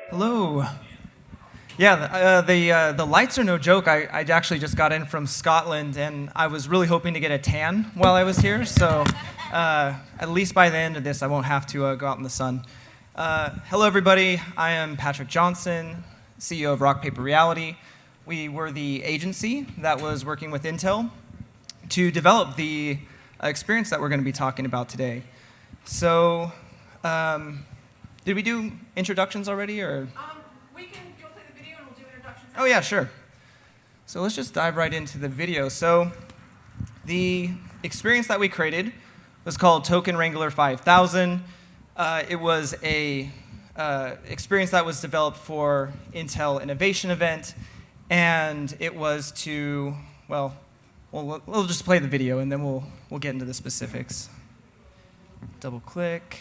Hello. Yeah, the lights are no joke. I actually just got in from Scotland, and I was really hoping to get a tan while I was here. So at least by the end of this, I won't have to go out in the sun. Hello, everybody. I am Patrick Johnson, CEO of Rock Paper Reality. We were the agency that was working with Intel to develop the experience that we're going to be talking about today. So, did we do introductions already, or? You'll play the video and we'll do introductions. Oh yeah, sure. So let's just dive right into the video. So the experience that we created was called Token Wrangler 5000. It was a experience that was developed for Intel Innovation Event, and it was to, well, we'll just play the video and then we'll get into the specifics. Double click.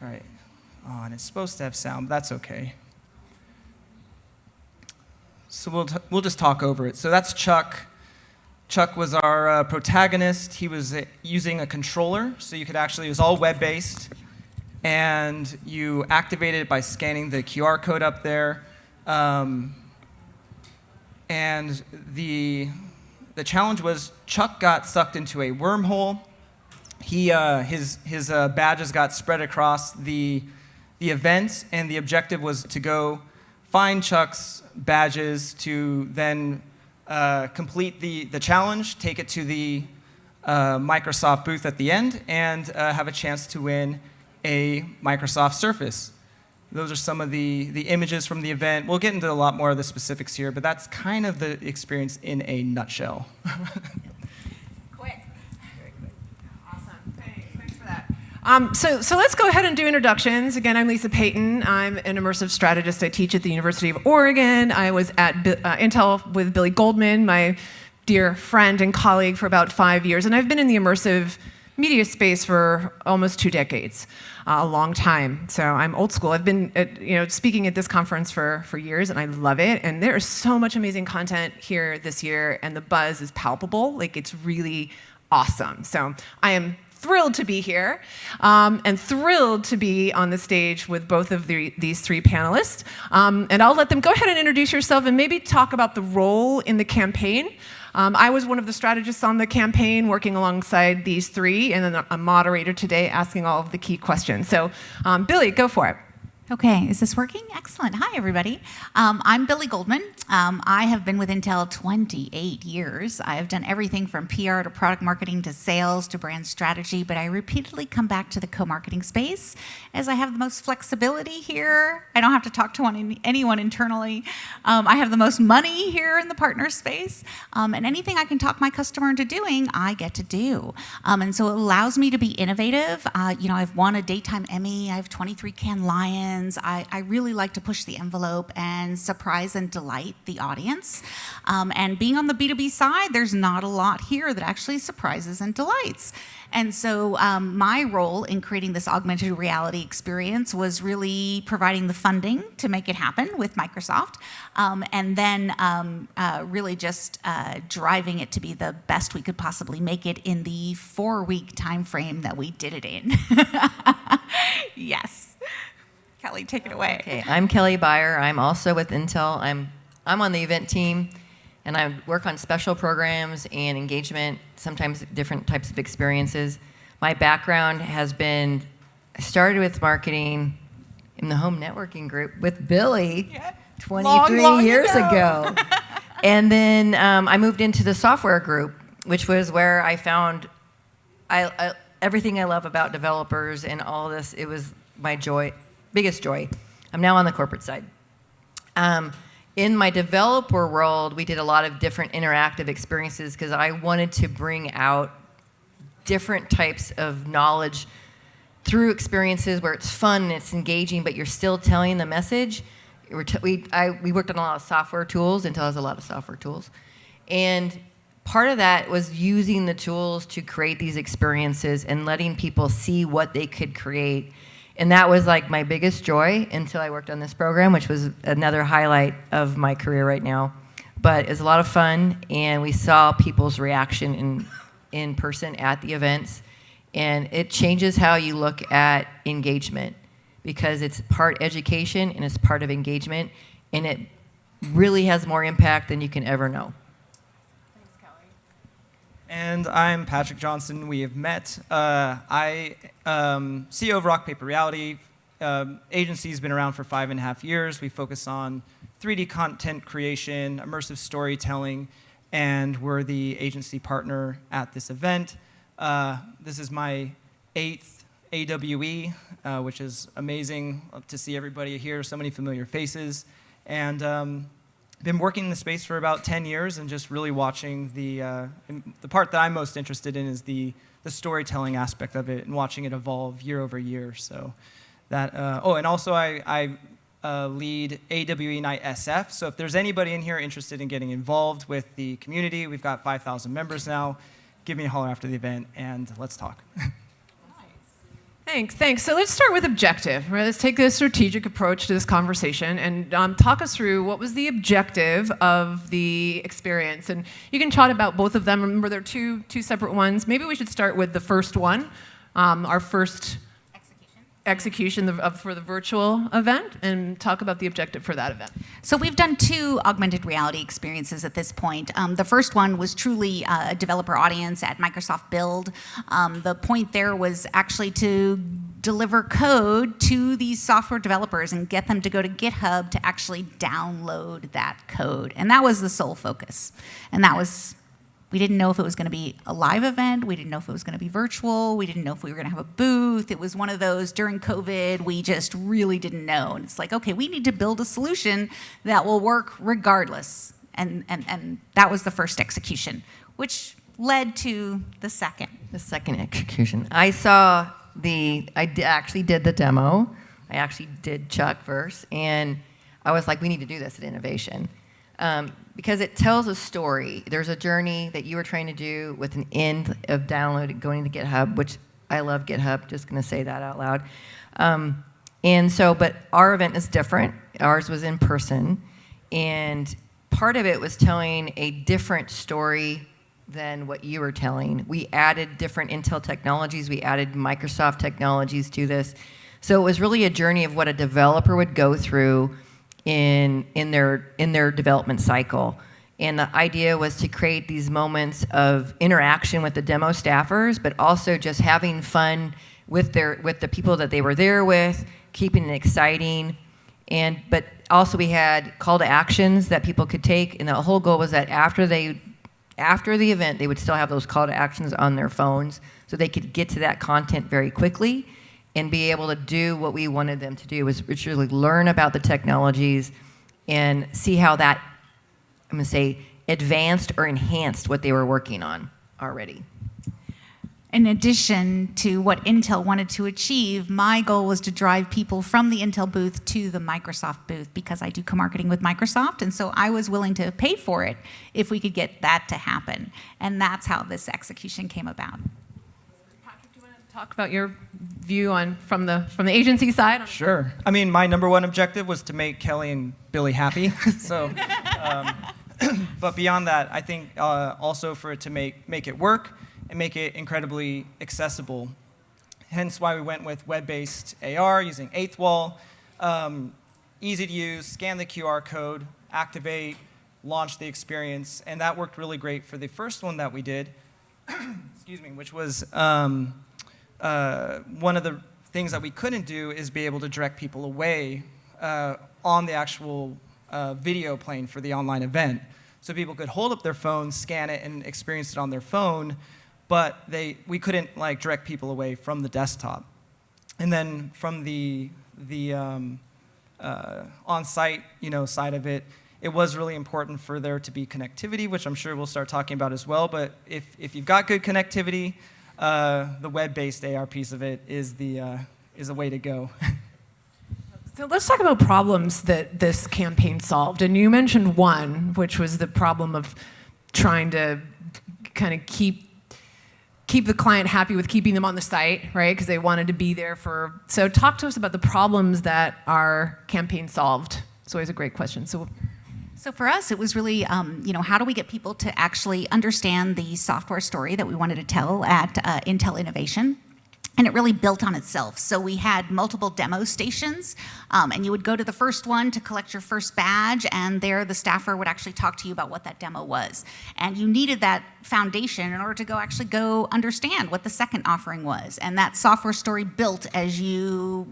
All right. Oh, and it's supposed to have sound, but that's okay. So we'll just talk over it. So that's Chuck. Chuck was our protagonist. He was using a controller, so you could actually, it was all web-based, and you activated it by scanning the QR code up there. And the challenge was Chuck got sucked into a wormhole. His badges got spread across the event, and the objective was to go find Chuck's badges to then complete the challenge, take it to the Microsoft booth at the end, and have a chance to win a Microsoft Surface. Those are some of the images from the event. We'll get into a lot more of the specifics here, but that's kind of the experience in a nutshell. Quick. Very quick. Awesome. Thanks for that. So let's go ahead and do introductions. Again, I'm Lisa Peyton. I'm an immersive strategist. I teach at the University of Oregon. I was at Intel with Billie Goldman, my dear friend and colleague, for about 5 years. And I've been in the immersive media space for almost 2 decades, a long time. So I'm old school. I've been speaking at this conference for years, and I love it. And there is so much amazing content here this year, and the buzz is palpable. Like, it's really awesome. So I am thrilled to be here, and thrilled to be on the stage with both of these 3 panelists. And I'll let them go ahead and introduce yourself and maybe talk about the role in the campaign. I was one of the strategists on the campaign, working alongside these 3, and then a moderator today asking all of the key questions. So, Billie, go for it. Okay, is this working? Excellent. Hi, everybody. I'm Billie Goldman. I have been with Intel 28 years. I have done everything from PR to product marketing to sales to brand strategy, but I repeatedly come back to the co-marketing space as I have the most flexibility here. I don't have to talk to anyone internally. I have the most money here in the partner space, and anything I can talk my customer into doing, I get to do. And so it allows me to be innovative. I've won a Daytime Emmy. I have 23 Cannes Lions. I really like to push the envelope and surprise and delight the audience. And being on the B2B side, there's not a lot here that actually surprises and delights. And so my role in creating this augmented reality experience was really providing the funding to make it happen with Microsoft, and then really just driving it to be the best we could possibly make it in the 4-week time frame that we did it in. Yes. Kellie, take it away. Okay, I'm Kellie Bayer. I'm also with Intel. I'm on the event team, and I work on special programs and engagement, sometimes different types of experiences. My background has been, I started with marketing in the home networking group with Billie 23 long years ago. And then I moved into the software group, which was where I found everything I love about developers and all this. It was my joy. Biggest joy. I'm now on the corporate side. In my developer world, we did a lot of different interactive experiences because I wanted to bring out different types of knowledge through experiences where it's fun and it's engaging, but you're still telling the message. We worked on a lot of software tools. Intel has a lot of software tools. And part of that was using the tools to create these experiences and letting people see what they could create. And that was like my biggest joy until I worked on this program, which was another highlight of my career right now. But it was a lot of fun, and we saw people's reaction in person at the events. And it changes how you look at engagement because it's part education and it's part of engagement, and it really has more impact than you can ever know. Thanks, Kelly. And I'm Patrick Johnson. We have met. I CEO of Rock Paper Reality. Agency's been around for 5.5 years. We focus on 3D content creation, immersive storytelling, and we're the agency partner at this event. This is my 8th AWE, which is amazing to see everybody here, so many familiar faces. And been working in the space for about 10 years and just really watching the part that I'm most interested in is the storytelling aspect of it and watching it evolve year over year. So that, and also I lead AWE Night SF. So if there's anybody in here interested in getting involved with the community, we've got 5,000 members now. Give me a holler after the event and let's talk. Thanks. So let's start with objective. Right? Let's take a strategic approach to this conversation and talk us through what was the objective of the experience. And you can chat about both of them. Remember, they're two separate ones. Maybe we should start with the first one, our first execution for the virtual event, and talk about the objective for that event. So we've done 2 augmented reality experiences at this point. The first one was truly a developer audience at Microsoft Build. The point there was actually to deliver code to these software developers and get them to go to GitHub to actually download that code. And that was the sole focus. And that was, we didn't know if it was going to be a live event. We didn't know if it was going to be virtual. We didn't know if we were going to have a booth. It was one of those during COVID, we just really didn't know. And it's like, okay, we need to build a solution that will work regardless. And that was the first execution, which led to the second. The second execution. I actually did the demo. I actually did Chuck first, and I was like, we need to do this at Innovation. Because it tells a story. There's a journey that you were trying to do with an end of downloading, going to GitHub, which I love GitHub, just going to say that out loud. But our event is different. Ours was in person, and part of it was telling a different story than what you were telling. We added different Intel technologies. We added Microsoft technologies to this. So it was really a journey of what a developer would go through in their development cycle. And the idea was to create these moments of interaction with the demo staffers, but also just having fun with the people that they were there with, keeping it exciting. But also we had call to actions that people could take, and the whole goal was that after the event, they would still have those call to actions on their phones so they could get to that content very quickly and be able to do what we wanted them to do, was really learn about the technologies and see how that, I'm going to say, advanced or enhanced what they were working on already. In addition to what Intel wanted to achieve, my goal was to drive people from the Intel booth to the Microsoft booth because I do co-marketing with Microsoft, and so I was willing to pay for it if we could get that to happen. And that's how this execution came about. Patrick, do you want to talk about your view on from the agency side? Sure. I mean, my number one objective was to make Kelly and Billie happy. So, but beyond that, I think also for it to make it work and make it incredibly accessible. Hence why we went with web-based AR using 8th Wall. Easy to use, scan the QR code, activate, launch the experience, and that worked really great for the first one that we did, excuse me, which was one of the things that we couldn't do is be able to direct people away on the actual video playing for the online event. So people could hold up their phone, scan it, and experience it on their phone, but we couldn't direct people away from the desktop. And then from the on-site side of it, it was really important for there to be connectivity, which I'm sure we'll start talking about as well. But if you've got good connectivity, the web-based AR piece of it is a way to go. So let's talk about problems that this campaign solved. And you mentioned one, which was the problem of trying to kind of keep the client happy with keeping them on the site, right? Because they wanted to be there for. So talk to us about the problems that our campaign solved. It's always a great question. So for us, it was really, how do we get people to actually understand the software story that we wanted to tell at Intel Innovation? And it really built on itself. So we had multiple demo stations, and you would go to the first one to collect your first badge, and there the staffer would actually talk to you about what that demo was. And you needed that foundation in order to actually go understand what the second offering was. And that software story built as you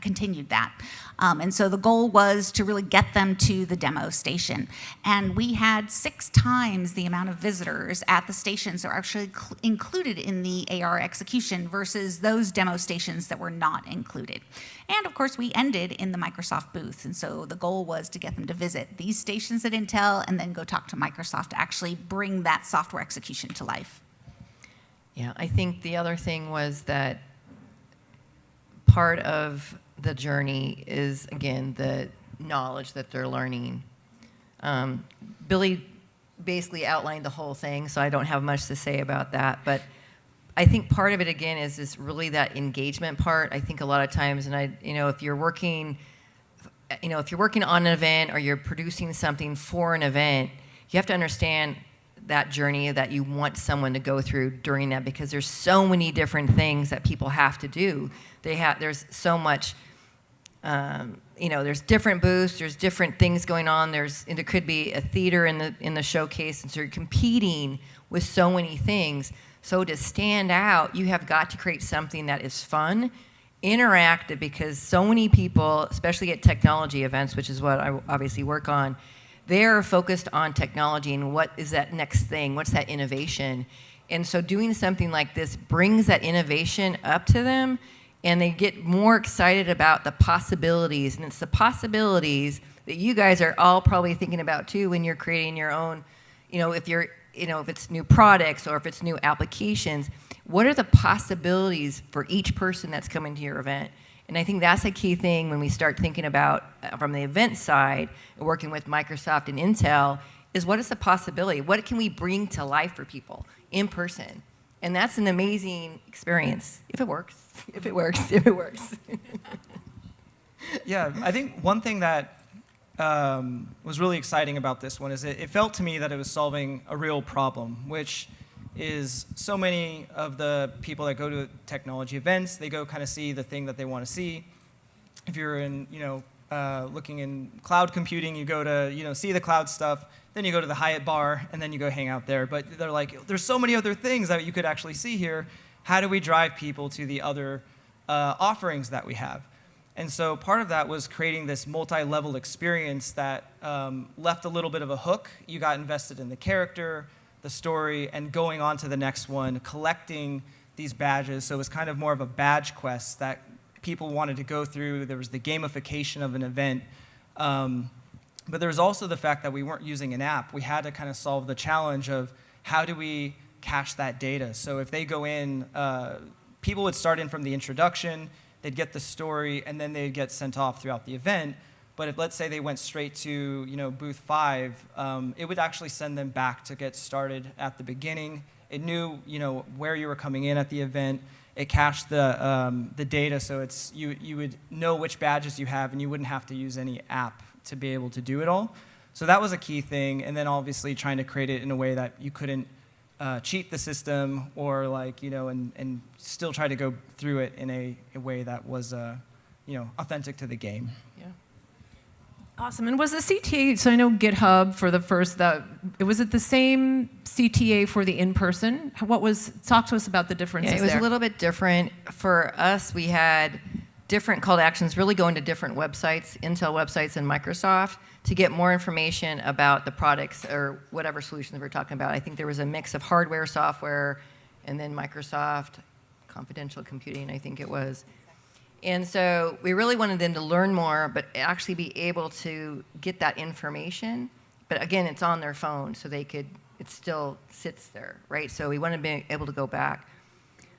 continued that. And so the goal was to really get them to the demo station. And we had 6 times the amount of visitors at the stations that were actually included in the AR execution versus those demo stations that were not included. And of course, we ended in the Microsoft booth. And so the goal was to get them to visit these stations at Intel and then go talk to Microsoft to actually bring that software execution to life. Yeah, I think the other thing was that part of the journey is, again, the knowledge that they're learning. Billie basically outlined the whole thing, so I don't have much to say about that. But I think part of it, again, is really that engagement part. I think a lot of times, and if you're working on an event or you're producing something for an event, you have to understand that journey that you want someone to go through during that, because there's so many different things that people have to do. There's so much, there's different booths, there's different things going on. There could be a theater in the showcase, and so you're competing with so many things. So to stand out, you have got to create something that is fun, interactive, because so many people, especially at technology events, which is what I obviously work on, they're focused on technology and what is that next thing, what's that innovation. And so doing something like this brings that innovation up to them, and they get more excited about the possibilities. And it's the possibilities that you guys are all probably thinking about too when you're creating your own, if it's new products or if it's new applications, what are the possibilities for each person that's coming to your event? And I think that's a key thing when we start thinking about, from the event side, working with Microsoft and Intel, is what is the possibility? What can we bring to life for people in person? And that's an amazing experience, if it works, if it works, if it works. Yeah, I think one thing that was really exciting about this one is it felt to me that it was solving a real problem, which is so many of the people that go to technology events, they go kind of see the thing that they want to see. If you're in, looking in cloud computing, you go to, see the cloud stuff, then you go to the Hyatt bar, and then you go hang out there. But they're like, there's so many other things that you could actually see here. How do we drive people to the other offerings that we have? And so part of that was creating this multi-level experience that left a little bit of a hook. You got invested in the character, the story, and going on to the next one, collecting these badges. So it was kind of more of a badge quest that people wanted to go through. There was the gamification of an event. But there was also the fact that we weren't using an app. We had to kind of solve the challenge of how do we cache that data. So if they go in, people would start in from the introduction, they'd get the story, and then they'd get sent off throughout the event. But if, let's say, they went straight to booth 5, it would actually send them back to get started at the beginning. It knew where you were coming in at the event. It cached the data, so you would know which badges you have, and you wouldn't have to use any app to be able to do it all. So that was a key thing, and then obviously trying to create it in a way that you couldn't cheat the system or and still try to go through it in a way that was authentic to the game. Yeah. Awesome. And was the CTA, so I know GitHub for the first, was it the same CTA for the in-person? Talk to us about the differences there. Yeah, it was a little bit different. For us, we had different call to actions, really going to different websites, Intel websites and Microsoft, to get more information about the products or whatever solutions we're talking about. I think there was a mix of hardware, software, and then Microsoft confidential computing, I think it was. And so we really wanted them to learn more, but actually be able to get that information. But again, it's on their phone, so it still sits there, right? So we wanted to be able to go back.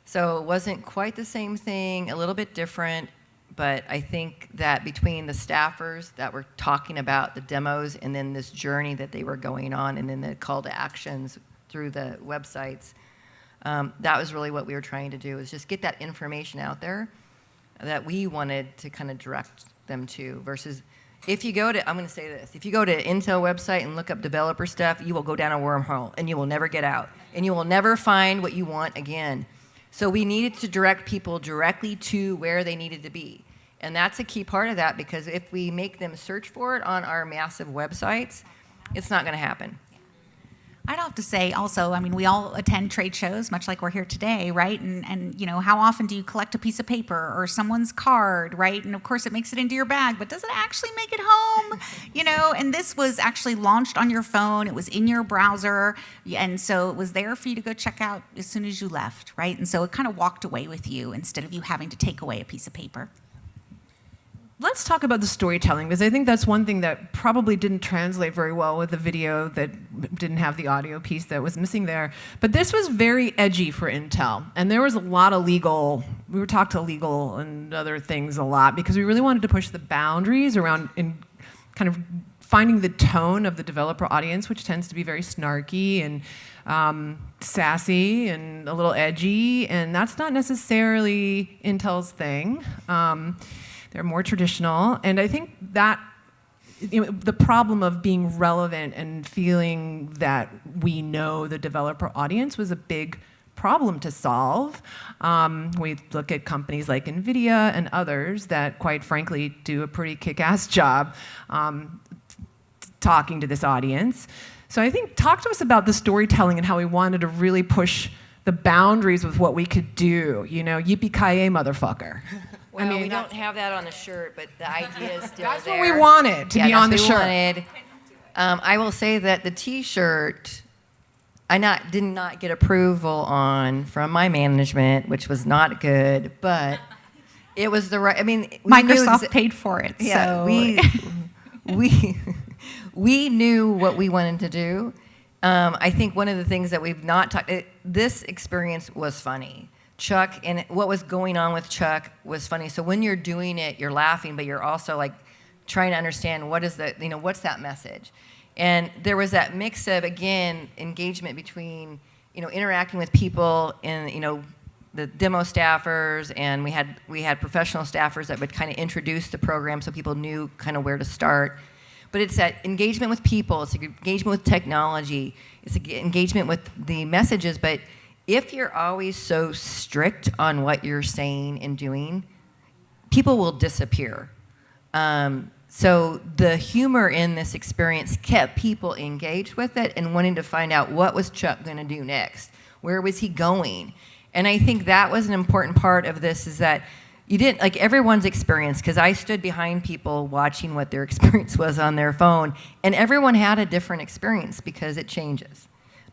So it wasn't quite the same thing, a little bit different, but I think that between the staffers that were talking about the demos and then this journey that they were going on and then the call to actions through the websites, that was really what we were trying to do, is just get that information out there that we wanted to kind of direct them to, versus if you go to, I'm going to say this, if you go to Intel website and look up developer stuff, you will go down a wormhole and you will never get out and you will never find what you want again. So we needed to direct people directly to where they needed to be. And that's a key part of that, because if we make them search for it on our massive websites, it's not going to happen. I'd have to say also, I mean, we all attend trade shows, much like we're here today, right? And you know, how often do you collect a piece of paper or someone's card, right? And of course it makes it into your bag, but does it actually make it home? You know, and this was actually launched on your phone. It was in your browser. And so it was there for you to go check out as soon as you left, right? And so it kind of walked away with you instead of you having to take away a piece of paper. Let's talk about the storytelling, because I think that's one thing that probably didn't translate very well with the video that didn't have the audio piece that was missing there. But this was very edgy for Intel, and there was a lot of legal, we were talked to legal and other things a lot, because we really wanted to push the boundaries around in kind of finding the tone of the developer audience, which tends to be very snarky and sassy and a little edgy, and that's not necessarily Intel's thing. They're more traditional, and I think that the problem of being relevant and feeling that we know the developer audience was a big problem to solve. We look at companies like NVIDIA and others that, quite frankly, do a pretty kick-ass job talking to this audience. So I think, talk to us about the storytelling and how we wanted to really push the boundaries with what we could do. You know, yippee-ki-yay, motherfucker. Well, I mean, we don't have that on the shirt, but the idea is still that's there. what we wanted to be on the that's shirt. what we wanted. I will say that the T-shirt, I did not get approval on from my management, which was not good, but it was the right. I mean, Microsoft paid for it. Yeah, So. we knew what we wanted to do. I think one of the things that we've not talked. This experience was funny. Chuck, and what was going on with Chuck was funny. So when you're doing it, you're laughing, but you're also like trying to understand what's that message. And there was that mix of, again, engagement between, interacting with people and, the demo staffers, and we had professional staffers that would kind of introduce the program so people knew kind of where to start. But it's that engagement with people, it's engagement with technology, it's engagement with the messages, but if you're always so strict on what you're saying and doing, people will disappear. So the humor in this experience kept people engaged with it and wanting to find out, what was Chuck going to do next? Where was he going? And I think that was an important part of this, is that you didn't, like everyone's experience, because I stood behind people watching what their experience was on their phone, and everyone had a different experience because it changes.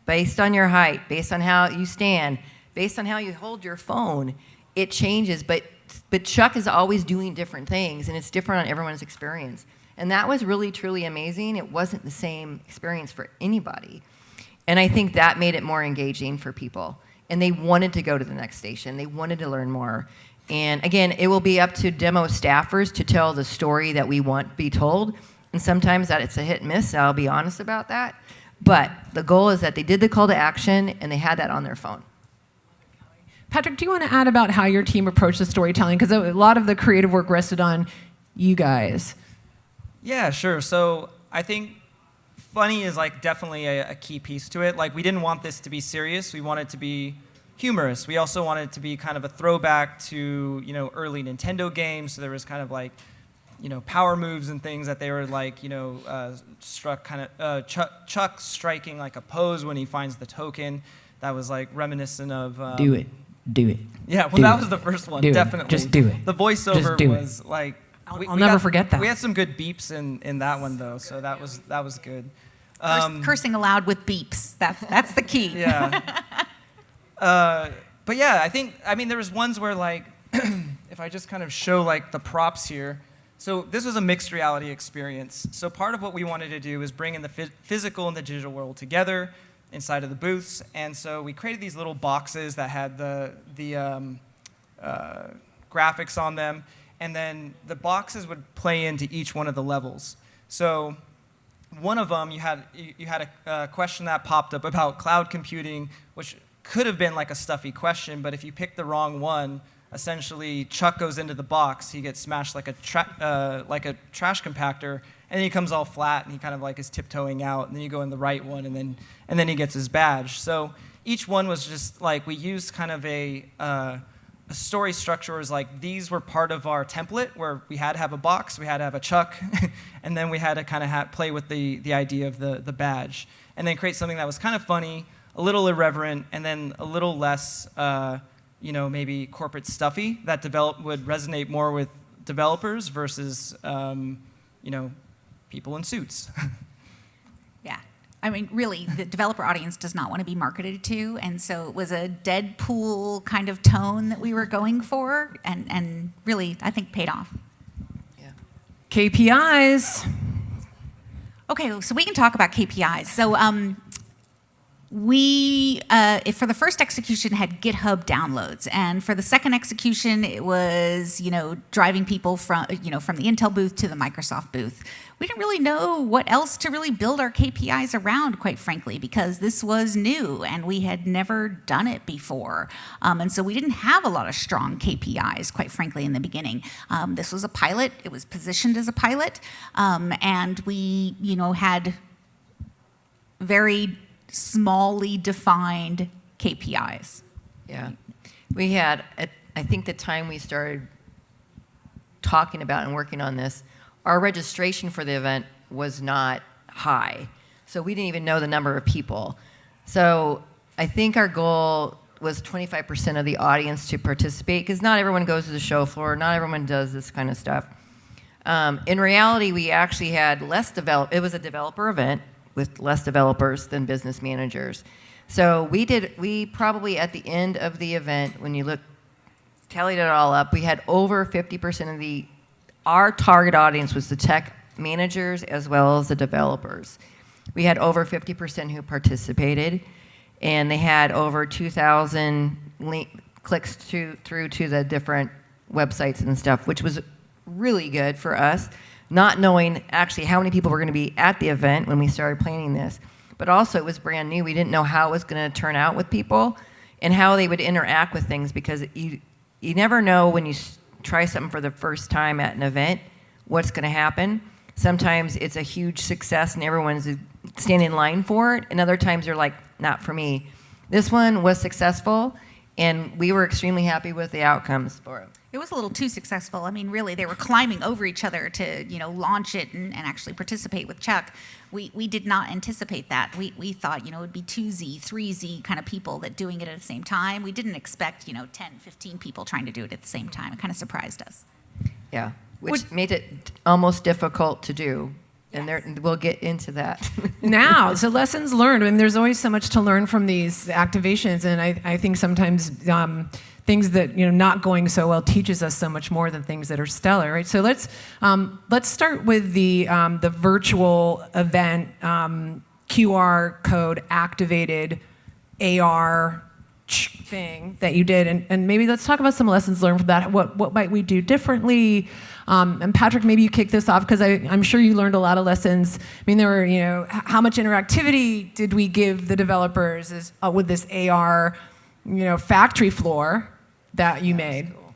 Based on your height, based on how you stand, based on how you hold your phone, it changes. But Chuck is always doing different things, and it's different on everyone's experience. And that was really, truly amazing. It wasn't the same experience for anybody. And I think that made it more engaging for people. And they wanted to go to the next station. They wanted to learn more. And again, it will be up to demo staffers to tell the story that we want to be told. And sometimes that it's a hit and miss, I'll be honest about that. But the goal is that they did the call to action and they had that on their phone. Patrick, do you want to add about how your team approached the storytelling? Because a lot of the creative work rested on you guys. Yeah, sure. So I think funny is like definitely a key piece to it. Like, we didn't want this to be serious. We wanted it to be humorous. We also wanted it to be kind of a throwback to, early Nintendo games. So there was kind of like, power moves and things that they were like, struck kind of, Chuck striking like a pose when he finds the token. That was like reminiscent of. Do it. Yeah, well, that was the first one, definitely. Just do it. The voiceover was like. I'll never forget that. We had some good beeps in that one though, so that was good. Cursing aloud with beeps. That's the key. Yeah. But yeah, I mean, there was ones where like, if I just kind of show like the props here. So this was a mixed reality experience. So part of what we wanted to do is bring in the physical and the digital world together inside of the booths. And so we created these little boxes that had the graphics on them. And then the boxes would play into each one of the levels. So one of them, you had a question that popped up about cloud computing, which could have been like a stuffy question, but if you pick the wrong one, essentially Chuck goes into the box, he gets smashed like a trash compactor, and then he comes all flat, and he kind of like is tiptoeing out, and then you go in the right one, and then he gets his badge. So each one was just like, we used kind of a story structure was like, these were part of our template where we had to have a box, we had to have a chuck, and then we had to kind of play with the idea of the badge. And then create something that was kind of funny, a little irreverent, and then a little less, maybe corporate stuffy that would resonate more with developers versus, people in suits. Yeah. I mean, really, the developer audience does not want to be marketed to, and so it was a Deadpool kind of tone that we were going for, and really, I think, paid off. Yeah. KPIs. Okay, so we can talk about KPIs. So we, for the first execution, had GitHub downloads, and for the second execution, it was driving people from the Intel booth to the Microsoft booth. We didn't really know what else to really build our KPIs around, quite frankly, because this was new and we had never done it before, and so we didn't have a lot of strong KPIs, quite frankly, in the beginning. This was a pilot; it was positioned as a pilot, and we, had very smallly defined KPIs. Yeah. We had, I think the time we started talking about and working on this, our registration for the event was not high. So we didn't even know the number of people. So I think our goal was 25% of the audience to participate, because not everyone goes to the show floor, not everyone does this kind of stuff. In reality, we actually had it was a developer event with less developers than business managers. So we probably at the end of the event, when you tallied it all up, we had over 50% of our target audience was the tech managers as well as the developers. We had over 50% who participated, and they had over 2,000 clicks through to the different websites and stuff, which was really good for us, not knowing actually how many people were going to be at the event when we started planning this. But also, it was brand new. We didn't know how it was going to turn out with people and how they would interact with things, because you never know when you try something for the first time at an event what's going to happen. Sometimes it's a huge success and everyone's standing in line for it, and other times they're like, not for me. This one was successful, and we were extremely happy with the outcomes for it. It was a little too successful. I mean, really, they were climbing over each other to, launch it and actually participate with Chuck. We did not anticipate that. We thought, it would be 2Z, 3Z kind of people that doing it at the same time. We didn't expect, 10, 15 people trying to do it at the same time. It kind of surprised us. Yeah, which made it almost difficult to do. And we'll get into that. Now, so lessons learned. I mean, there's always so much to learn from these activations, and I think sometimes things that not going so well teaches us so much more than things that are stellar, right? So let's start with the virtual event QR code activated AR thing that you did, and maybe let's talk about some lessons learned from that. What might we do differently? And Patrick, maybe you kick this off, because I'm sure you learned a lot of lessons. I mean, there were, how much interactivity did we give the developers with this AR, factory floor that you made? Cool.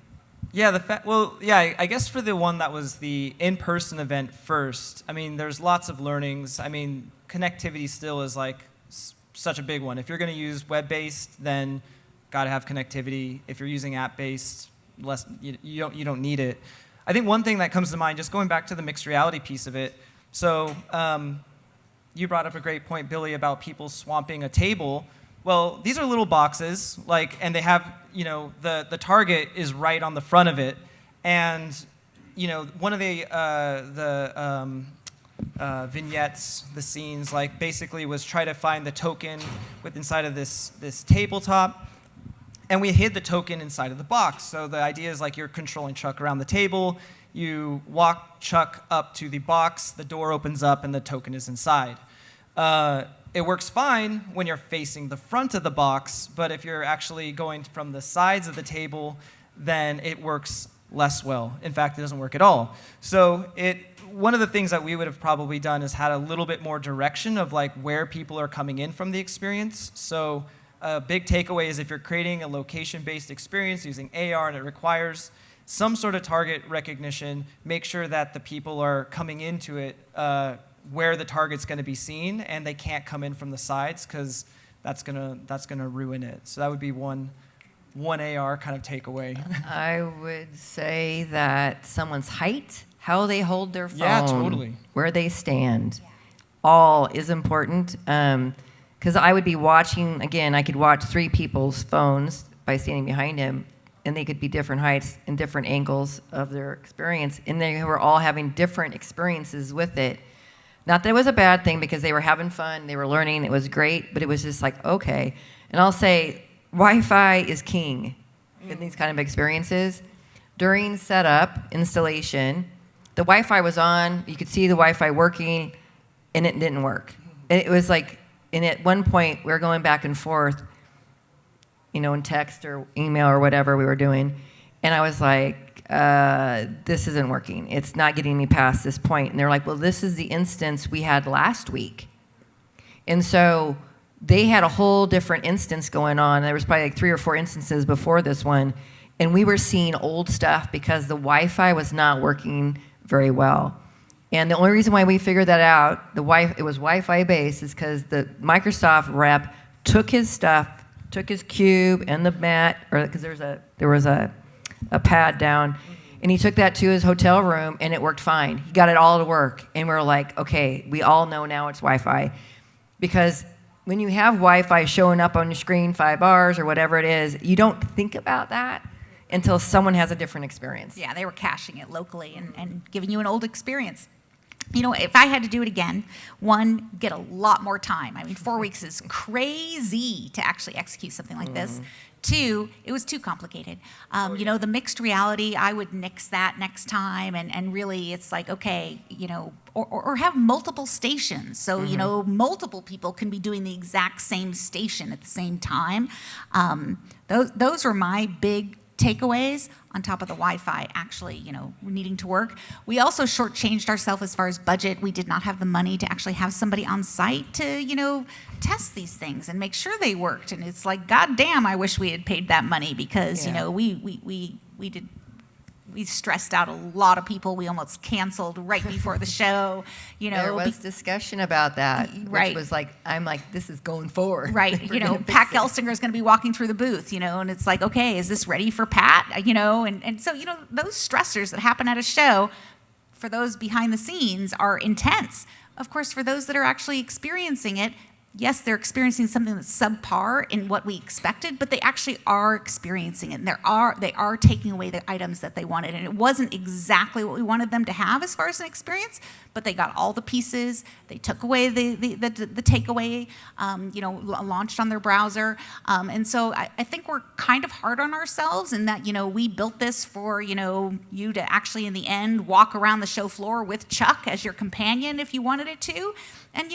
Yeah, I guess for the one that was the in-person event first, I mean, there's lots of learnings. I mean, connectivity still is like such a big one. If you're going to use web-based, then got to have connectivity. If you're using app-based, you don't need it. I think one thing that comes to mind, just going back to the mixed reality piece of it, so you brought up a great point, Billy, about people swamping a table. Well, these are little boxes, and they have, the target is right on the front of it, and, one of the vignettes, the scenes, basically was try to find the token inside of this tabletop. And we hid the token inside of the box. So the idea is you're controlling Chuck around the table. You walk Chuck up to the box, the door opens up, and the token is inside. It works fine when you're facing the front of the box, but if you're actually going from the sides of the table, then it works less well. In fact, it doesn't work at all. So one of the things that we would have probably done is had a little bit more direction of where people are coming in from the experience. So a big takeaway is if you're creating a location-based experience using AR and it requires some sort of target recognition, make sure that the people are coming into it where the target's going to be seen, and they can't come in from the sides, because that's gonna ruin it. So that would be one AR kind of takeaway. I would say that someone's height, how they hold their phone, Yeah, totally. where they stand, all is important. Because I would be watching, again, I could watch 3 people's phones by standing behind him, and they could be different heights and different angles of their experience, and they were all having different experiences with it. Not that it was a bad thing, because they were having fun, they were learning, it was great, but it was just like, okay. And I'll say, Wi-Fi is king in these kind of experiences. During setup, installation, the Wi-Fi was on, you could see the Wi-Fi working, and it didn't work. And it was like, and at one point, we were going back and forth, in text or email or whatever we were doing, and I was like, this isn't working. It's not getting me past this point. And they're like, well, this is the instance we had last week. And so they had a whole different instance going on. There was probably like 3 or 4 instances before this one, and we were seeing old stuff because the Wi-Fi was not working very well. And the only reason why we figured that out, it was Wi-Fi based, is because the Microsoft rep took his stuff, took his cube and the mat, or because there was a pad down, and he took that to his hotel room, and it worked fine. He got it all to work, and we were like, okay, we all know now it's Wi-Fi, because when you have Wi-Fi showing up on your screen 5 bars or whatever it is, you don't think about that until someone has a different experience. Yeah, they were caching it locally and giving you an old experience. If I had to do it again, 1, get a lot more time. I mean, 4 weeks is crazy to actually execute something like this. 2, it was too complicated. The mixed reality, I would nix that next time, and really it's like, okay, or have multiple stations. So, multiple people can be doing the exact same station at the same time. Those were my big takeaways, on top of the Wi-Fi actually, needing to work. We also shortchanged ourselves as far as budget. We did not have the money to actually have somebody on site to, test these things and make sure they worked. And it's like, God damn, I wish we had paid that money, because, we stressed out a lot of people. We almost canceled right before the show. There was discussion about that, right? Which was like, I'm like, this is going forward. Right. Pat Gelsinger is going to be walking through the booth. And it's like, okay, is this ready for Pat? And so those stressors that happen at a show, for those behind the scenes, are intense. Of course, for those that are actually experiencing it, yes, they're experiencing something that's subpar in what we expected, but they actually are experiencing it. And they are taking away the items that they wanted. And it wasn't exactly what we wanted them to have as far as an experience, but they got all the pieces. They took away the takeaway, launched on their browser. And so I think we're kind of hard on ourselves in that, we built this for, you to actually in the end walk around the show floor with Chuck as your companion if you wanted it to. And,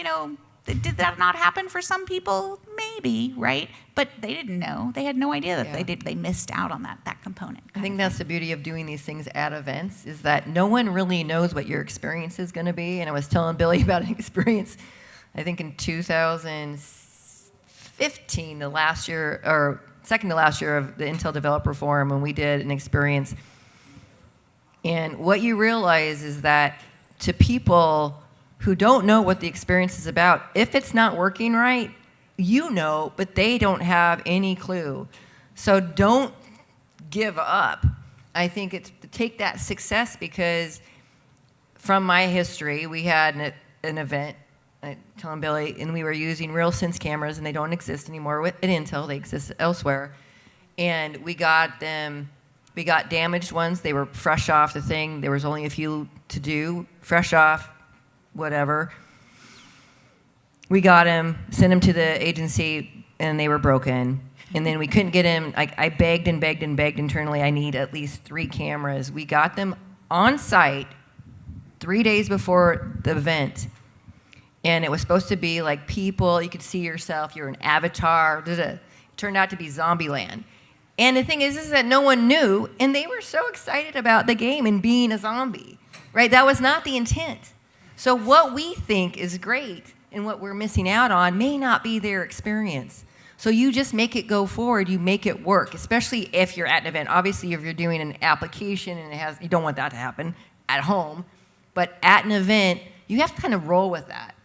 did that not happen for some people? Maybe, right? But they didn't know. They had no idea that they missed out on that component. I think that's the beauty of doing these things at events, is that no one really knows what your experience is going to be. And I was telling Billy about an experience, I think in 2015, the last year, or second to last year of the Intel Developer Forum, when we did an experience. And what you realize is that to people who don't know what the experience is about, if it's not working right, but they don't have any clue. So don't give up. I think it's to take that success, because from my history, we had an event, telling Billy, and we were using RealSense cameras, and they don't exist anymore at Intel, they exist elsewhere. And we got damaged ones, they were fresh off the thing, there was only a few to do, fresh off, whatever. We got him, sent him to the agency, and they were broken. And then we couldn't get him. I begged and begged and begged internally, I need at least 3 cameras. We got them on site 3 days before the event. And it was supposed to be like people, you could see yourself, you're an avatar. It turned out to be Zombieland. And the thing is that no one knew, and they were so excited about the game and being a zombie, right? That was not the intent. So what we think is great and what we're missing out on may not be their experience. So you just make it go forward, you make it work, especially if you're at an event. Obviously, if you're doing an application and you don't want that to happen at home, but at an event, you have to kind of roll with that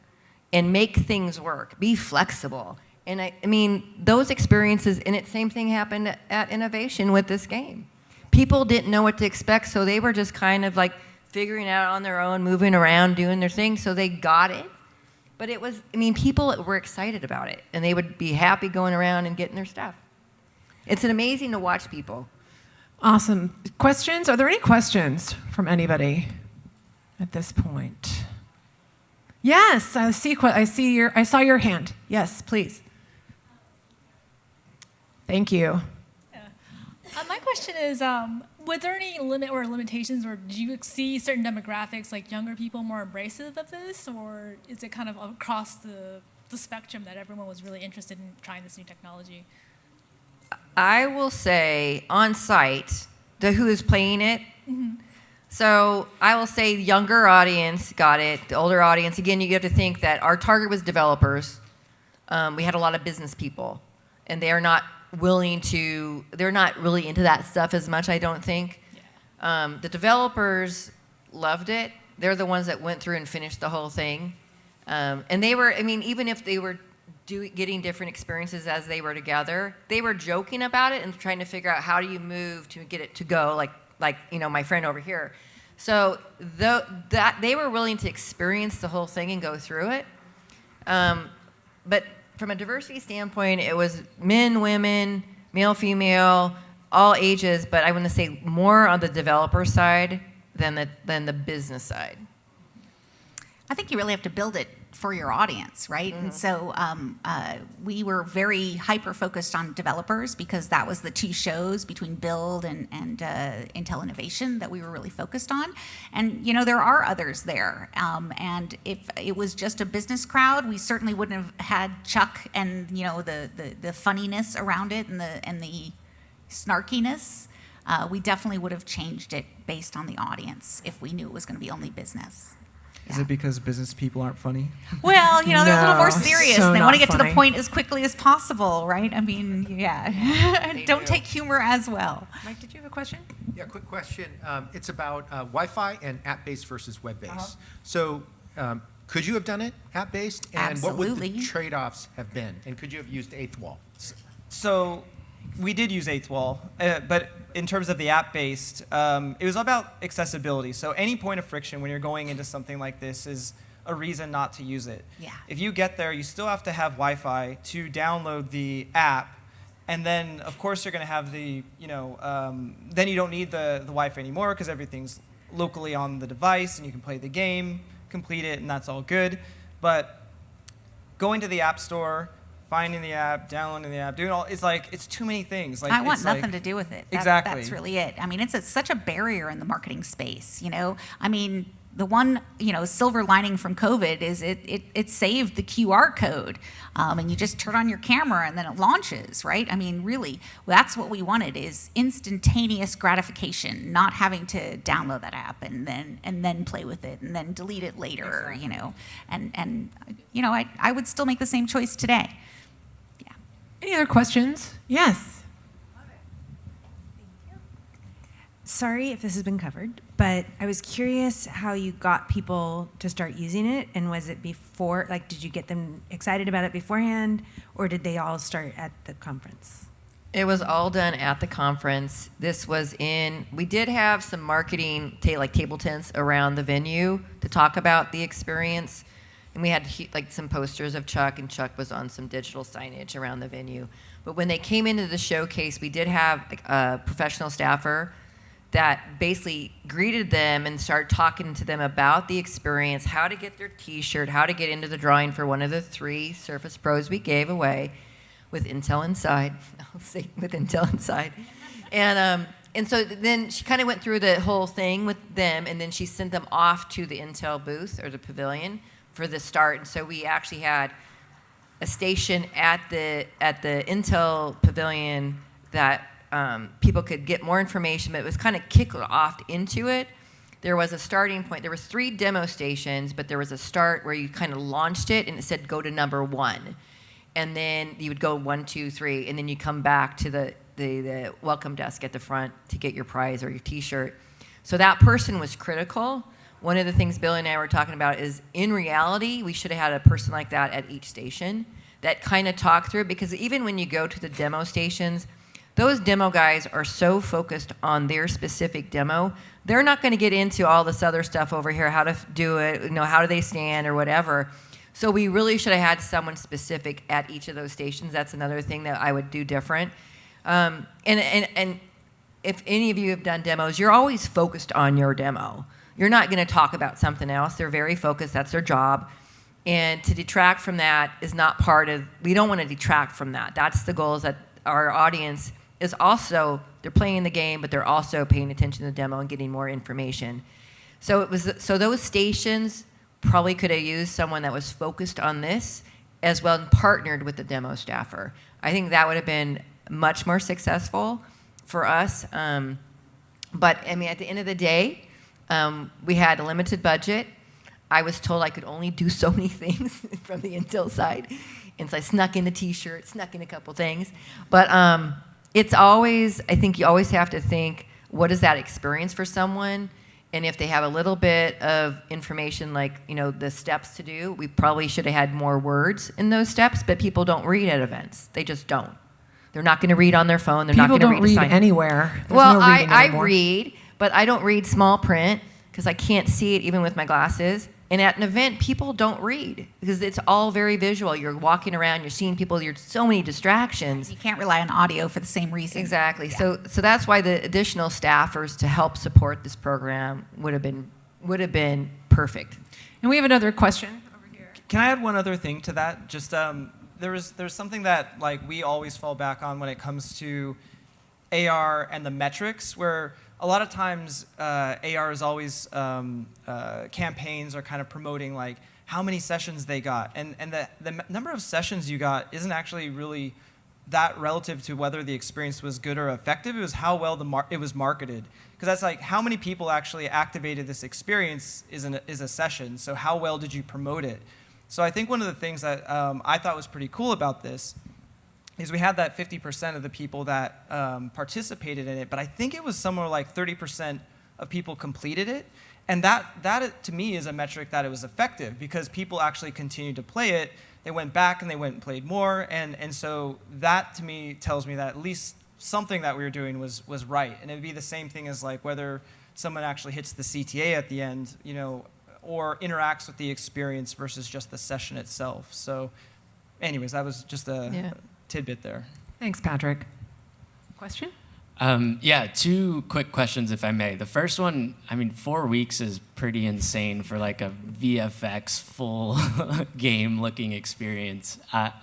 and make things work, be flexible, And I mean, those experiences, and same thing happened at Innovation with this game. People didn't know what to expect, so they were just kind of like figuring it out on their own, moving around, doing their thing, so they got it. But it was, I mean, people were excited about it, and they would be happy going around and getting their stuff. It's amazing to watch people. Awesome. Questions? Are there any questions from anybody at this point? Yes, I saw your hand. Yes, please. Thank you. My question is, was there any limit or limitations, or did you see certain demographics, like younger people, more abrasive of this, or is it kind of across the spectrum that everyone was really interested in trying this new technology? I will say on site, who is playing it. Mm-hmm. So I will say the younger audience got it. The older audience, again, you have to think that our target was developers. We had a lot of business people, and they're not really into that stuff as much, I don't think. Yeah. The developers loved it. They're the ones that went through and finished the whole thing. And they were, I mean, even if they were getting different experiences as they were together, they were joking about it and trying to figure out how do you move to get it to go, like my friend over here. So that they were willing to experience the whole thing and go through it. But from a diversity standpoint, it was men, women, male, female, all ages, but I want to say more on the developer side than the business side. I think you really have to build it for your audience, right? Mm-hmm. And so we were very hyper-focused on developers because that was the two shows between Build and Intel Innovation that we were really focused on. And, there are others there. And if it was just a business crowd, we certainly wouldn't have had Chuck and, the funniness around it and the snarkiness. We definitely would have changed it based on the audience if we knew it was going to be only business. Is it because business people aren't funny? Well, they're a little more serious. So they want to get to funny. the point as quickly as possible, right? I mean, yeah. Don't take humor as well. Mike, did you have a question? Yeah, quick question. It's about Wi-Fi and app-based versus web-based. Uh-huh. So could you have done it app-based? And what would Absolutely. the trade-offs have been? And could you have used eighth wall? So we did use eighth wall, but in terms of the app-based, it was about accessibility. So any point of friction when you're going into something like this is a reason not to use it. Yeah. If you get there, you still have to have Wi-Fi to download the app, and then of course you're going to have the, then you don't need the Wi-Fi anymore because everything's locally on the device, and you can play the game, complete it, and that's all good. But going to the App Store, finding the app, downloading the app, doing all, it's too many things. I want nothing to do with it. Exactly. That's really it. I mean, it's such a barrier in the marketing space, I mean, the one, silver lining from COVID is it saved the QR code. And you just turn on your camera and then it launches, right? I mean, really, that's what we wanted is instantaneous gratification, not having to download that app and then play with it and then delete it later, Exactly. I would still make the same choice today. Any other questions? Yes. Sorry if this has been covered, but I was curious how you got people to start using it, and was it before, did you get them excited about it beforehand, or did they all start at the conference? It was all done at the conference. We did have some marketing, table tents around the venue to talk about the experience. And we had some posters of Chuck, and Chuck was on some digital signage around the venue. But when they came into the showcase, we did have a professional staffer that basically greeted them and started talking to them about the experience, how to get their T-shirt, how to get into the drawing for one of the 3 Surface Pros we gave away with Intel inside. I'll say with Intel inside. And so then she kind of went through the whole thing with them, and then she sent them off to the Intel booth or the pavilion for the start. And so we actually had a station at the Intel pavilion that people could get more information, but it was kind of kicked off into it. There was a starting point. There was 3 demo stations, but there was a start where you kind of launched it, and it said go to number 1. And then you would go 1, 2, 3, and then you come back to the welcome desk at the front to get your prize or your T-shirt. So that person was critical. One of the things Billy and I were talking about is, in reality, we should have had a person like that at each station that kind of talk through it, because even when you go to the demo stations, those demo guys are so focused on their specific demo, they're not going to get into all this other stuff over here, how to do it, how do they stand or whatever. So we really should have had someone specific at each of those stations. That's another thing that I would do different. And if any of you have done demos, you're always focused on your demo. You're not going to talk about something else. They're very focused. That's their job. And to detract from that is not we don't want to detract from that. That's the goal, is that our audience is also, they're playing the game, but they're also paying attention to the demo and getting more information. So those stations probably could have used someone that was focused on this as well and partnered with the demo staffer. I think that would have been much more successful for us. But I mean, at the end of the day, we had a limited budget. I was told I could only do so many things from the Intel side. And so I snuck in a t-shirt, snuck in a couple things. But it's always, I think you always have to think, what is that experience for someone? And if they have a little bit of information, like, the steps to do, we probably should have had more words in those steps, but people don't read at events. They just don't. They're not going to read on their phone. They're not going to read a sign. People don't read anywhere. There's Well, no reading I anymore. read, but I don't read small print because I can't see it even with my glasses. And at an event, people don't read because it's all very visual. You're walking around, you're seeing people, you're so many distractions. You can't rely on audio for the same reason. Exactly. Yeah. So that's why the additional staffers to help support this program would have been perfect. And we have another question over here. Can I add one other thing to that? Just there's something that we always fall back on when it comes to AR and the metrics, where a lot of times AR is always campaigns are kind of promoting how many sessions they got, and the number of sessions you got isn't actually really that relative to whether the experience was good or effective. It was how well it was marketed, because that's how many people actually activated this experience is a session. So how well did you promote it? So I think one of the things that I thought was pretty cool about this is we had that 50% of the people that participated in it, but I think it was somewhere like 30% of people completed it. And that to me is a metric that it was effective, because people actually continued to play it. They went back and they went and played more. And so that to me tells me that at least something that we were doing was right. And it would be the same thing as whether someone actually hits the CTA at the end, or interacts with the experience versus just the session itself. So anyways, that was just a tidbit there. Thanks, Patrick. Question? Yeah, two quick questions, if I may. The first one, 4 weeks is pretty insane for a VFX full game-looking experience.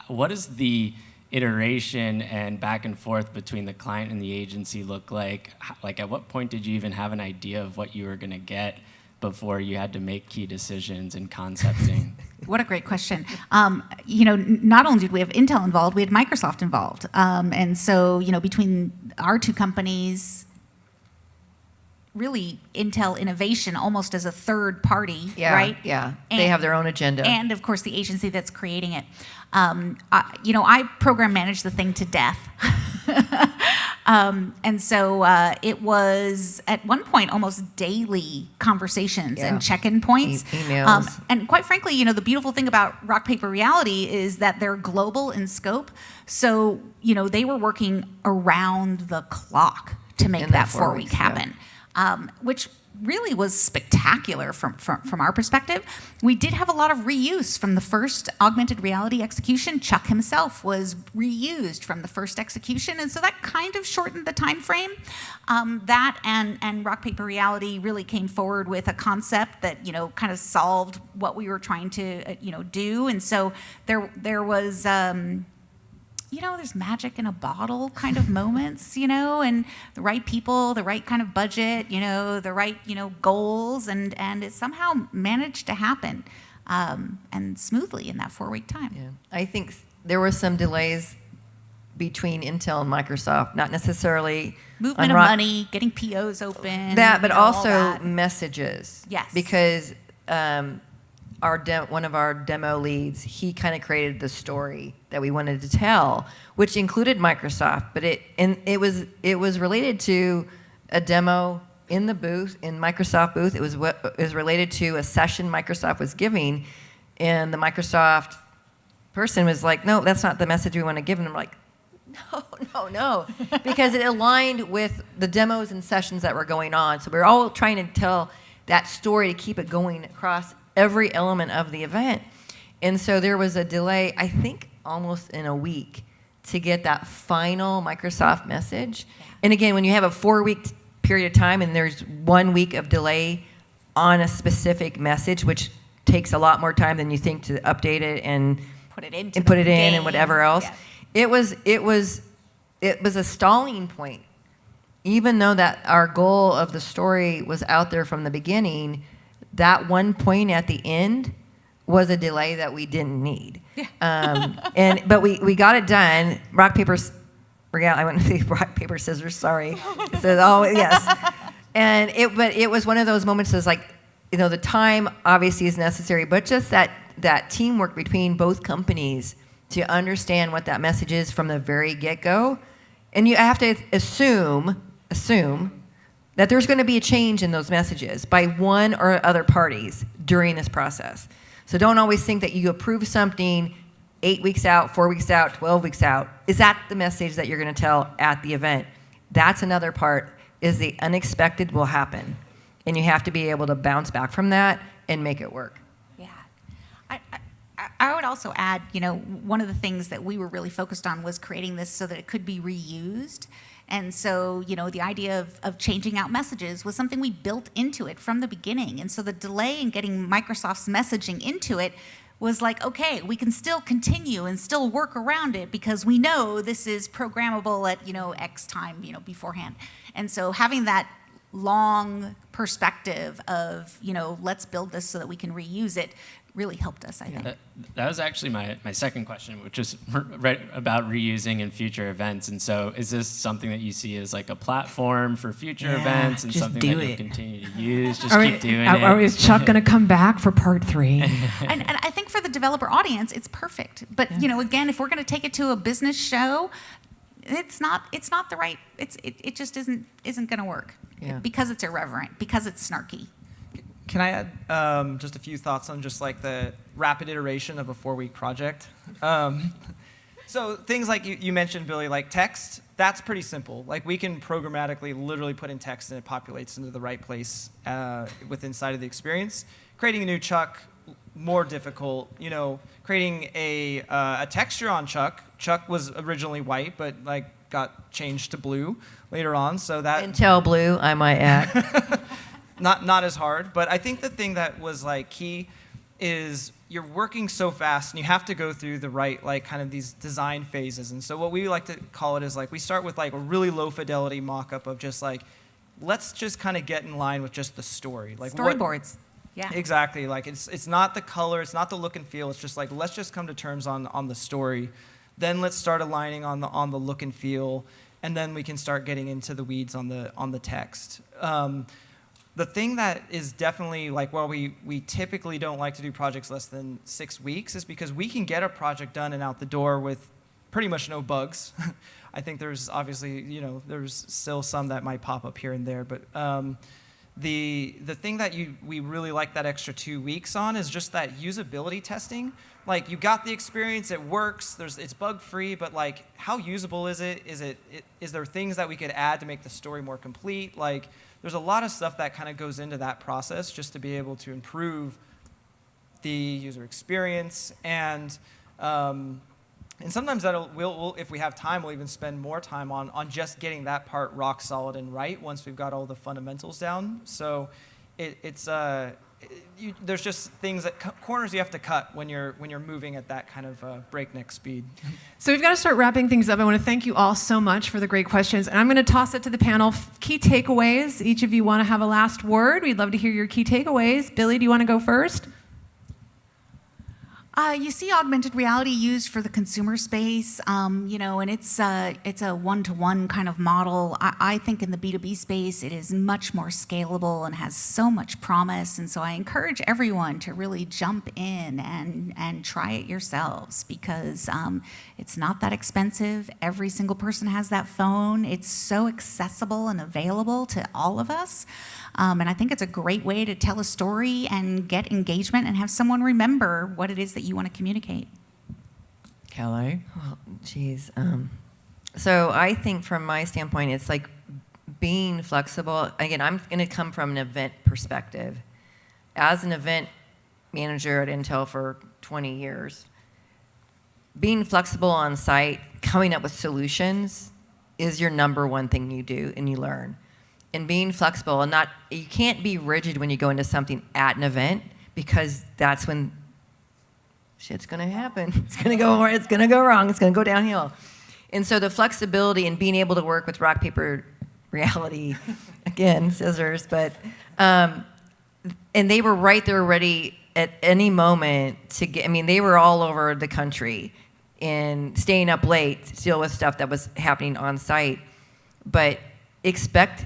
What does the iteration and back and forth between the client and the agency look like? At what point did you even have an idea of what you were going to get before you had to make key decisions and concepting? What a great question. Not only did we have Intel involved, we had Microsoft involved. And so, between our two companies, really Intel Innovation almost as a third party, right? Yeah, they have their own agenda. And, of course, the agency that's creating it. I program managed the thing to death. And so it was, at one point, almost daily conversations and check-in points. Emails. And quite frankly, the beautiful thing about Rock, Paper, Reality is that they're global in scope. So, they were working around the clock to make that 4 week happen, which really was spectacular from our perspective. We did have a lot of reuse from the first augmented reality execution. Chuck himself was reused from the first execution, and so that kind of shortened the time frame. That and Rock, Paper, Reality really came forward with a concept that kind of solved what we were trying to do, and so there was. There's magic in a bottle kind of moments, and the right people, the right kind of budget, the right, goals, and it somehow managed to happen and smoothly in that 4 week time. Yeah. I think there were some delays between Intel and Microsoft, not necessarily Movement of money, getting POs open. That, but all also that. messages. Yes. Because one of our demo leads, he kind of created the story that we wanted to tell, which included Microsoft, but it was related to a demo in the booth, in Microsoft booth. It was related to a session Microsoft was giving, and the Microsoft person was like, no, that's not the message we want to give. And I'm like, no, because it aligned with the demos and sessions that were going on. So we were all trying to tell that story to keep it going across every element of the event. And so there was a delay, I think almost in a week, to get that final Microsoft message. And again, when you have a 4-week period of time and there's 1 week of delay on a specific message, which takes a lot more time than you think to update it and Put it in and whatever else. Yeah. It was a stalling point. Even though that our goal of the story was out there from the beginning, that one point at the end was a delay that we didn't need. Yeah. But we got it done. Rock, paper, I went to say rock, paper, scissors. Sorry. So, oh yes. But it was one of those moments that's like, the time obviously is necessary, but just that teamwork between both companies to understand what that message is from the very get-go. And you have to assume that there's going to be a change in those messages by one or other parties during this process. So don't always think that you approve something 8 weeks out, 4 weeks out, 12 weeks out. Is that the message that you're going to tell at the event? That's another part, is the unexpected will happen. And you have to be able to bounce back from that and make it work. Yeah. I would also add, one of the things that we were really focused on was creating this so that it could be reused. And so, the idea of changing out messages was something we built into it from the beginning. And so the delay in getting Microsoft's messaging into it was like, okay, we can still continue and still work around it because we know this is programmable at, X time, beforehand. And so having that long perspective of, let's build this so that we can reuse it really helped us, I think. That was actually my second question, which is right about reusing in future events. And so is this something that you see as like a platform for future events and something that you'll continue to use? Just keep doing it. Is Chuck going to come back for part 3? And I think for the developer audience, it's perfect. But, again, if we're going to take it to a business show, it's not the right, it just isn't going to work. Yeah. Because it's irreverent, because it's snarky. Can I add just a few thoughts on just like the rapid iteration of a 4-week project? So things like you mentioned, Billy, like text, that's pretty simple. Like we can programmatically literally put in text and it populates into the right place inside of the experience. Creating a new Chuck, more difficult. Creating a texture on Chuck. Chuck was originally white, but like got changed to blue later on. So that Intel blue, I might add. Not as hard, but I think the thing that was like key is you're working so fast and you have to go through the right like kind of these design phases. And so what we like to call it is like we start with like a really low fidelity mock-up of just like let's just kind of get in line with just the story. Like Storyboards. Yeah. Exactly. Like it's not the color, it's not the look and feel. It's just like let's just come to terms on the story. Then let's start aligning on the look and feel, and then we can start getting into the weeds on the text. The thing that is definitely like while we typically don't like to do projects less than 6 weeks is because we can get a project done and out the door with pretty much no bugs. I think there's obviously, there's still some that might pop up here and there, but the thing that we really like that extra 2 weeks on is just that usability testing. Like you got the experience, it works, it's bug free, but like how usable is it? Is there things that we could add to make the story more complete? Like there's a lot of stuff that kind of goes into that process just to be able to improve the user experience. And sometimes we'll if we have time, we'll even spend more time on just getting that part rock solid and right once we've got all the fundamentals down. So there's just things corners you have to cut when you're moving at that kind of breakneck speed. So we've got to start wrapping things up. I want to thank you all so much for the great questions. And I'm going to toss it to the panel. Key takeaways. Each of you want to have a last word. We'd love to hear your key takeaways. Billy, do you want to go first? You see augmented reality used for the consumer space, and it's a one-to-one kind of model. I think in the B2B space, it is much more scalable and has so much promise. And so I encourage everyone to really jump in and try it yourselves because it's not that expensive. Every single person has that phone. It's so accessible and available to all of us. And I think it's a great way to tell a story and get engagement and have someone remember what it is that you want to communicate. Kellie? Geez. So I think from my standpoint, it's like being flexible. Again, I'm going to come from an event perspective. As an event manager at Intel for 20 years, being flexible on site, coming up with solutions is your number one thing you do and you learn. And being flexible and you can't be rigid when you go into something at an event, because that's when shit's gonna happen. It's gonna go wrong, it's gonna go downhill. And so the flexibility and being able to work with rock, paper, reality, again, scissors, but, and they were right there ready at any moment to they were all over the country and staying up late to deal with stuff that was happening on site. But expect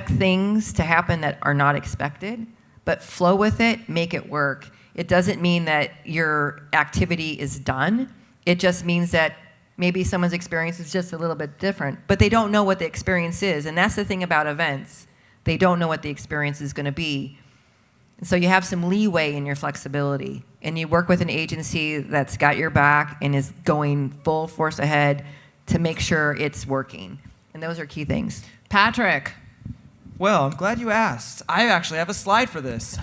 things to happen that are not expected, but flow with it, make it work. It doesn't mean that your activity is done. It just means that maybe someone's experience is just a little bit different, but they don't know what the experience is. And that's the thing about events. They don't know what the experience is going to be. And so you have some leeway in your flexibility, and you work with an agency that's got your back and is going full force ahead to make sure it's working. And those are key things. Patrick. Well, I'm glad you asked. I actually have a slide for this.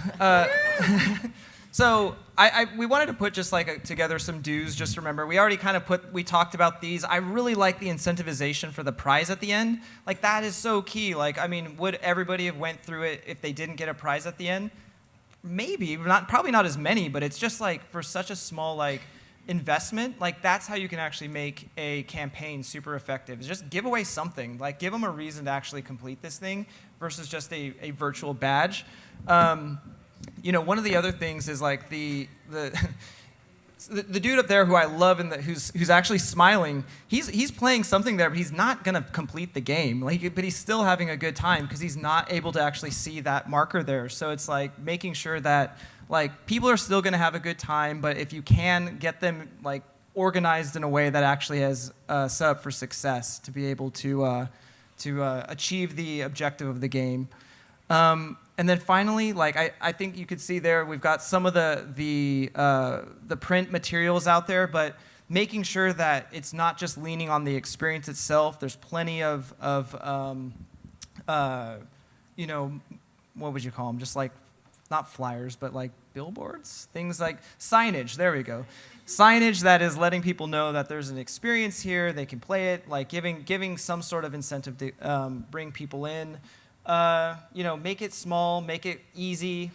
So we wanted to put just together some do's. Just remember, we already we talked about these. I really like the incentivization for the prize at the end. Like, that is so key. Would everybody have went through it if they didn't get a prize at the end? Maybe, probably not as many, but it's just for such a small investment, that's how you can actually make a campaign super effective. Is just give away something, give them a reason to actually complete this thing versus just a virtual badge. One of the other things is the dude up there who I love and who's actually smiling. He's playing something there, but he's not gonna complete the game. But he's still having a good time because he's not able to actually see that marker there. So it's making sure that people are still gonna have a good time, but if you can get them organized in a way that actually has set up for success to be able to achieve the objective of the game. And then finally, I think you could see there, we've got some of the print materials out there, but making sure that it's not just leaning on the experience itself. There's plenty of what would you call them? Just not flyers, but billboards, things like signage. There we go. Signage that is letting people know that there's an experience here. They can play it, giving some sort of incentive to bring people in. Make it small, make it easy.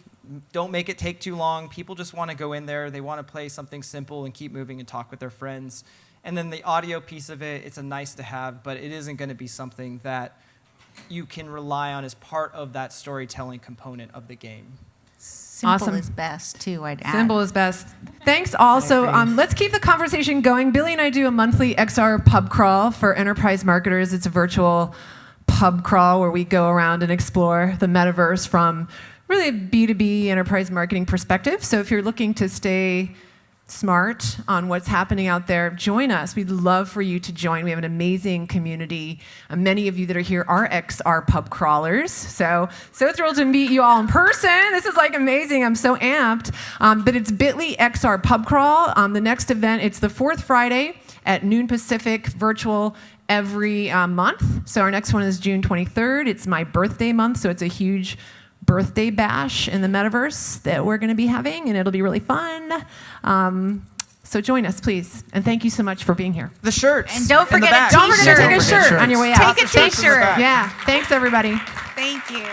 Don't make it take too long. People just want to go in there. They want to play something simple and keep moving and talk with their friends. And then the audio piece of it, it's a nice to have, but it isn't going to be something that you can rely on as part of that storytelling component of the game. Simple Awesome. is best, too, I'd add. Simple is best. Thanks also. Let's keep the conversation going. Billie and I do a monthly XR pub crawl for enterprise marketers. It's a virtual pub crawl where we go around and explore the metaverse from really a B2B enterprise marketing perspective. So if you're looking to stay smart on what's happening out there, join us. We'd love for you to join. We have an amazing community. Many of you that are here are XR pub crawlers. So thrilled to meet you all in person. This is amazing. I'm so amped. But it's bit.ly XR pub crawl. The next event, it's the fourth Friday at noon Pacific, virtual every month. So our next one is June 23rd. It's my birthday month, so it's a huge birthday bash in the metaverse that we're going to be having, and it'll be really fun. So join us, please. And thank you so much for being here. The shirts. And don't forget a Don't forget to take a t-shirt. shirt on your way out. Take a t-shirt. Yeah. Thanks, everybody. Thank you.